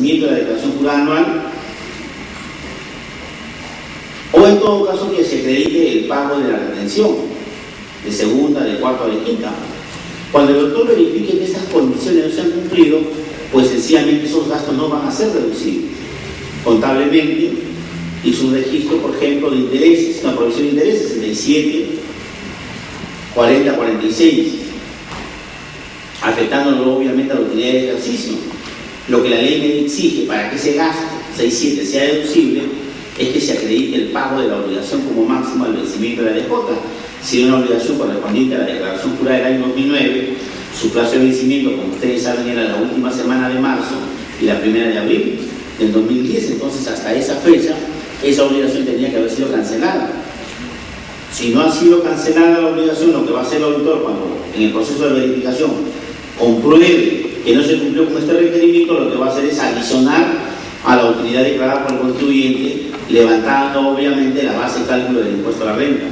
de la declaración jurada anual, o en todo caso que se acredite el pago de la retención de segunda, de cuarta o de quinta. Cuando el auditor verifique que estas condiciones no se han cumplido, pues sencillamente esos gastos no van a ser reducibles contablemente, y su registro, por ejemplo, de intereses, una provisión de intereses 67, 40, 46, afectándolo obviamente a la utilidad de ejercicio. Lo que la ley me exige para que ese gasto 67 sea deducible es que se acredite el pago de la obligación como máximo al vencimiento de la DJ. Si es una obligación correspondiente a la declaración jurada del año 2009, su plazo de vencimiento, como ustedes saben, era la última semana de marzo y la primera de abril del 2010, entonces hasta esa fecha esa obligación tenía que haber sido cancelada. Si no ha sido cancelada la obligación, lo que va a hacer el auditor cuando en el proceso de verificación compruebe que no se cumplió con este requerimiento, lo que va a hacer es adicionar a la utilidad declarada por el contribuyente, levantando obviamente la base de cálculo del impuesto a la renta.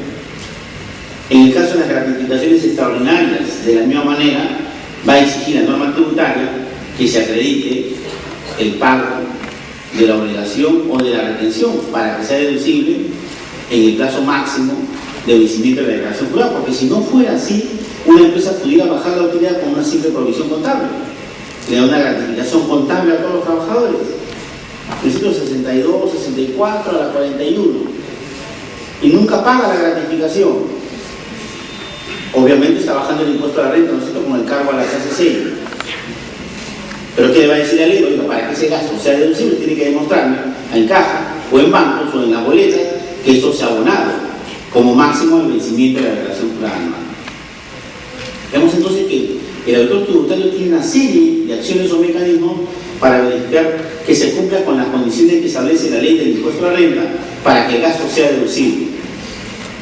En el caso de las gratificaciones extraordinarias, de la misma manera, va a exigir la norma tributaria que se acredite el pago de la obligación o de la retención para que sea deducible en el plazo máximo de vencimiento de la declaración jurada, porque si no fuera así, una empresa pudiera bajar la utilidad con una simple provisión contable, le da una gratificación contable a todos los trabajadores, principio 62, 64 a la 41, y nunca paga la gratificación. Obviamente está bajando el impuesto a la renta, ¿no es cierto?, con el cargo a la clase 6. Pero ¿qué le va a decir la ley? Oiga, para que ese gasto sea deducible tiene que demostrarme en caja o en bancos o en las boletas que esto se ha abonado como máximo el vencimiento de la declaración jurada anual. Vemos entonces que el auditor tributario tiene una serie de acciones o mecanismos para verificar que se cumpla con las condiciones que establece la ley del impuesto a la renta para que el gasto sea deducible.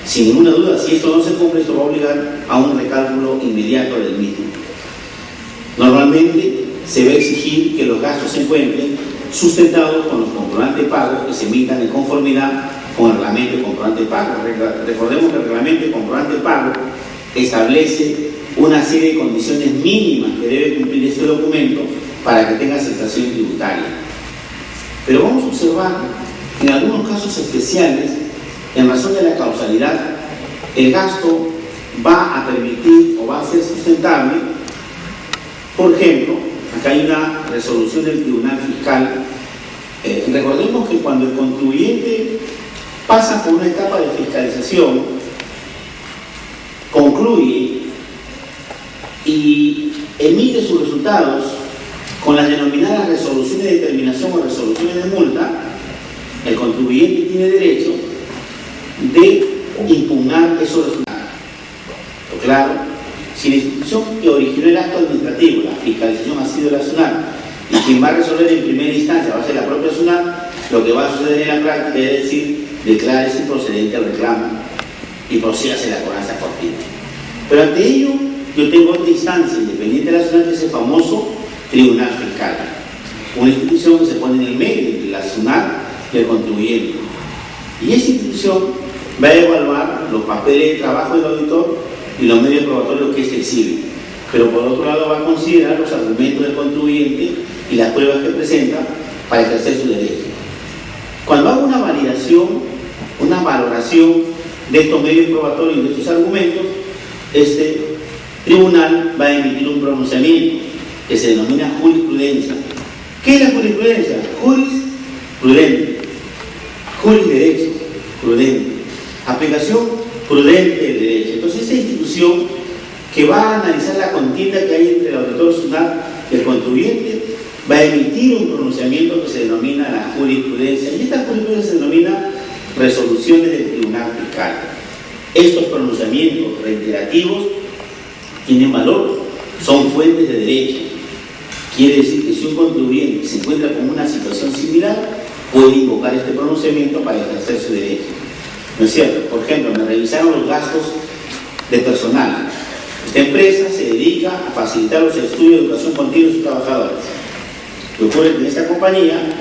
Sin ninguna duda, si esto no se cumple, esto va a obligar a un recálculo inmediato del mismo. Normalmente se va a exigir que los gastos se encuentren sustentados con los comprobantes de pago que se emitan en conformidad con el reglamento de comprobante de pago. Recordemos que el reglamento de comprobante de pago establece una serie de condiciones mínimas que debe cumplir este documento para que tenga aceptación tributaria. Pero vamos a observar que en algunos casos especiales, en razón de la causalidad, el gasto va a permitir o va a ser sustentable. Por ejemplo, acá hay una resolución del Tribunal Fiscal. Recordemos que cuando el contribuyente pasa por una etapa de fiscalización, concluye y emite sus resultados con las denominadas resoluciones de determinación o resoluciones de multa, el contribuyente tiene derecho de impugnar esos resultados. Pero claro, si la institución que originó el acto administrativo, la fiscalización, ha sido la SUNAT, y quien va a resolver en primera instancia va a ser la propia SUNAT, lo que va a suceder en la práctica es decir, declárese improcedente el reclamo y procédase la cobranza cortiva. Pero ante ello, yo tengo otra instancia independiente de la SUNAT, que es el famoso Tribunal Fiscal, una institución que se pone en el medio entre la SUNAT y el contribuyente. Y esa institución va a evaluar los papeles de trabajo del auditor y los medios probatorios que éste exhibe. Pero por otro lado va a considerar los argumentos del contribuyente y las pruebas que presenta para ejercer su derecho. Cuando hago una validación, una valoración de estos medios probatorios y de estos argumentos, este tribunal va a emitir un pronunciamiento que se denomina jurisprudencia. ¿Qué es la jurisprudencia? Juris prudente, juris derecho, prudente, aplicación prudente del derecho. Entonces esta institución que va a analizar la contienda que hay entre el auditor SUNAT y el contribuyente va a emitir un pronunciamiento que se denomina la jurisprudencia, y esta jurisprudencia se denomina resoluciones del Tribunal Fiscal. Estos pronunciamientos reiterativos tienen valor, son fuentes de derecho. Quiere decir que si un contribuyente se encuentra con una situación similar, puede invocar este pronunciamiento para ejercer su derecho. ¿No es cierto? Por ejemplo, me revisaron los gastos de personal. Esta empresa se dedica a facilitar los estudios de educación continua de sus trabajadores. Lo que ocurre que en esta compañía,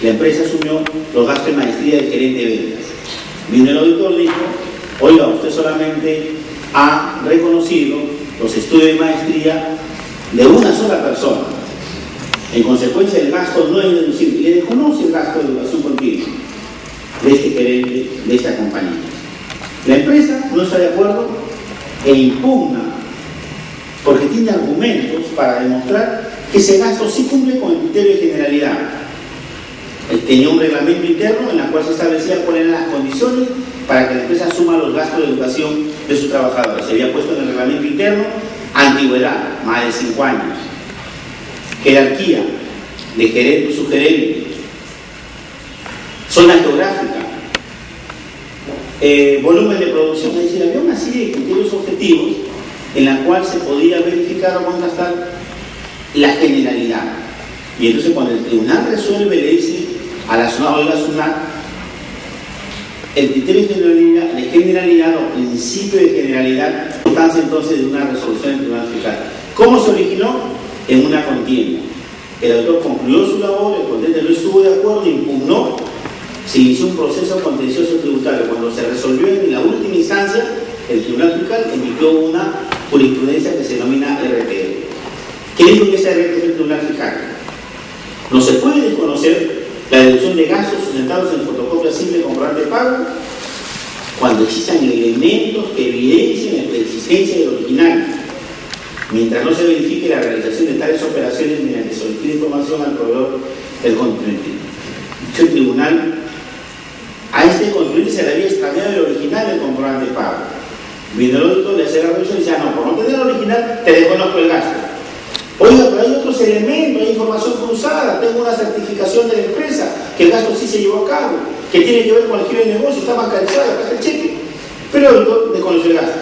la empresa asumió los gastos de maestría del gerente de ventas. Vino el auditor y dijo, oiga, usted solamente ha reconocido los estudios de maestría de una sola persona. En consecuencia, el gasto no es deducible. Le desconoce el gasto de educación continua de este gerente de esta compañía. La empresa no está de acuerdo e impugna, porque tiene argumentos para demostrar que ese gasto sí cumple con el criterio de generalidad. Tenía un reglamento interno en el cual se establecía cuáles eran las condiciones para que la empresa asuma los gastos de educación de sus trabajadores. Se había puesto en el reglamento interno antigüedad, más de 5 años, jerarquía de gerente y subgerente, zona geográfica, volumen de producción, es decir, había una serie de criterios objetivos en la cual se podía verificar o contrastar la generalidad. Y entonces cuando el tribunal resuelve, le dice a la SUNAT, oiga SUNAT, el criterio de generalidad o principio de generalidad, importancia entonces de una resolución del tribunal fiscal. ¿Cómo se originó? En una contienda. El autor concluyó su labor, el contente no estuvo de acuerdo, impugnó, se inició un proceso contencioso tributario. Cuando se resolvió en la última instancia, el tribunal fiscal emitió una jurisprudencia que se denomina RTF. ¿Qué dijo que esta RTF el tribunal fiscal? No se puede desconocer la deducción de gastos sustentados en fotocopia simple comprobante de pago cuando existan elementos que evidencien la preexistencia del original, mientras no se verifique la realización de tales operaciones mediante solicitud de información al proveedor del contribuyente. Dicho el tribunal, a este contribuyente se le había extraviado el original del comprobante de pago. Vino el auditor, le hace la revisión y dice, no, por no tener el original, te desconozco el gasto. Oiga, pero hay otros elementos, hay información cruzada, tengo una certificación de la empresa, que el gasto sí se llevó a cabo, que tiene que ver con el giro de negocio, está bancarizado, acá está el cheque. Pero el auditor desconoció el gasto.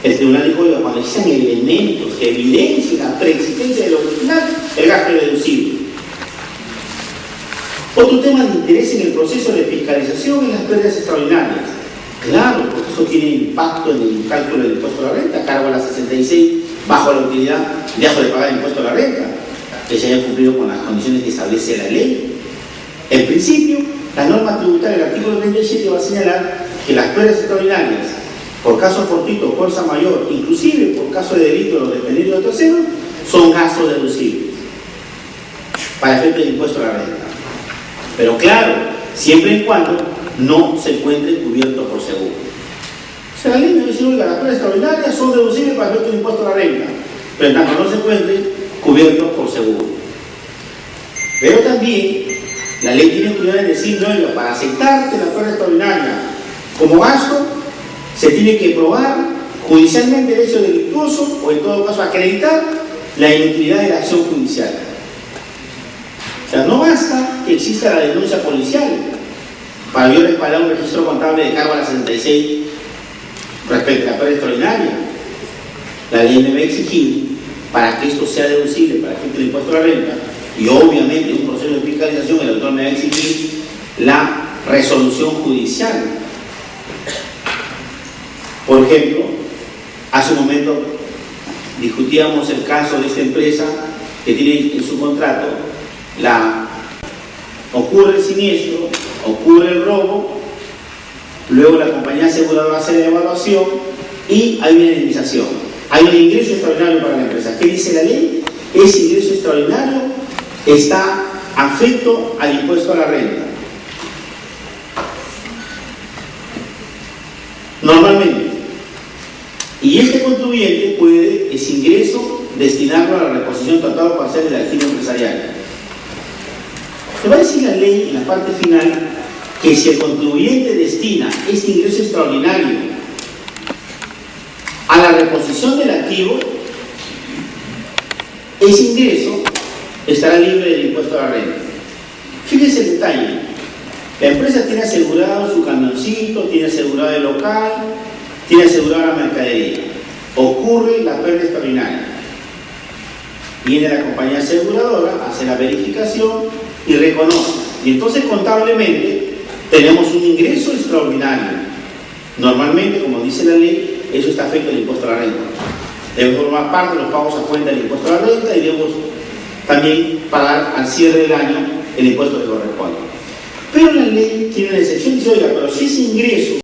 El tribunal dijo, oiga, cuando existan elementos que evidencien la preexistencia del original, el gasto es deducible. Otro tema de interés en el proceso de fiscalización es las pérdidas extraordinarias. Claro, porque esto tiene impacto en el cálculo del impuesto a la renta, cargo a la 66, bajo la utilidad, dejo de pagar el impuesto a la renta, que se haya cumplido con las condiciones que establece la ley. En principio, la norma tributaria del artículo 37 va a señalar que las pérdidas extraordinarias, por caso fortuito, fuerza mayor, inclusive por caso de delito o dependiendo de terceros, son gastos deducibles para efecto del impuesto a la renta. Pero claro, siempre y cuando no se encuentre cubierto por seguro. O sea, la ley me dice, oiga, las pérdidas extraordinarias son deducibles para efecto del impuesto a la renta, pero en tanto no se encuentre cubierto por seguro. Pero también la ley tiene cuidado en decir, no, oiga, para aceptarte la pérdida extraordinaria como gasto, se tiene que probar judicialmente el hecho delictuoso o en todo caso acreditar la inutilidad de la acción judicial. O sea, no basta que exista la denuncia policial para yo respaldar un registro contable de cargo a la 66 respecto a la pérdida extraordinaria. La ley me va a exigir, para que esto sea deducible para efecto del impuesto a la renta, y obviamente en un proceso de fiscalización el autor me va a exigir la resolución judicial. Por ejemplo, hace un momento discutíamos el caso de esta empresa que tiene en su contrato ocurre el siniestro, ocurre el robo, luego la compañía aseguradora hace la evaluación y hay una indemnización, hay un ingreso extraordinario para la empresa. ¿Qué dice la ley? Ese ingreso extraordinario está afecto al impuesto a la renta. Normalmente. Y este contribuyente puede ese ingreso destinarlo a la reposición total o parcial del activo empresarial. Te va a decir la ley en la parte final que si el contribuyente destina este ingreso extraordinario a la reposición del activo, ese ingreso estará libre del impuesto a la renta. Fíjense el detalle. La empresa tiene asegurado su camioncito, tiene asegurado el local, tiene asegurada la mercadería. Ocurre la pérdida extraordinaria. Viene la compañía aseguradora, hace la verificación y reconoce. Y entonces contablemente tenemos un ingreso extraordinario. Normalmente, como dice la ley, eso está afecto al impuesto a la renta. Debe formar parte de los pagos a cuenta del impuesto a la renta y debemos también pagar al cierre del año el impuesto que corresponde. Pero la ley tiene una excepción y dice, oiga, pero si ese ingreso